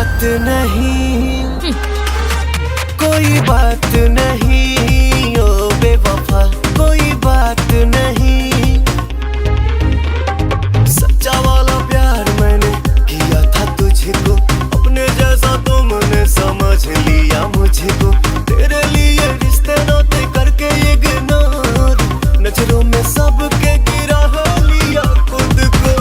बात नहीं, कोई बात नहीं, ओ बेवफा कोई बात नहीं। सच्चा वाला प्यार मैंने किया था तुझको, अपने जैसा तुमने समझ लिया मुझको। तेरे लिए रिश्ते नाते करके इग्नोर, नजरों में सबके गिरा लिया खुद को।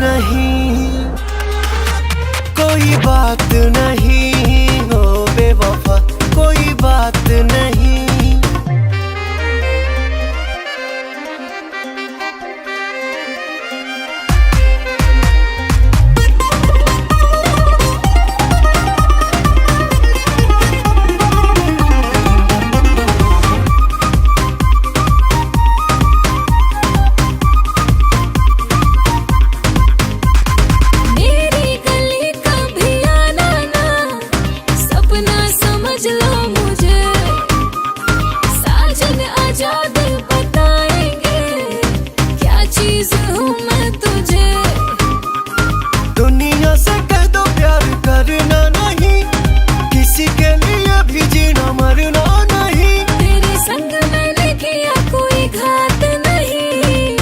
नहीं, कोई बात नहीं, ओ बेवफा कोई बात नहीं। दुनिया से कह दो प्यार करना नहीं, किसी के लिए भी जीना मरना नहीं। तेरे संग मैंने किया कोई घात नहीं,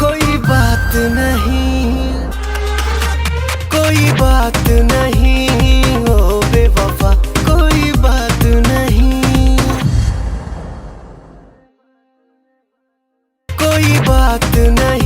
कोई बात नहीं, कोई बात नहीं, ओ बेवफा कोई बात नहीं, कोई बात नहीं।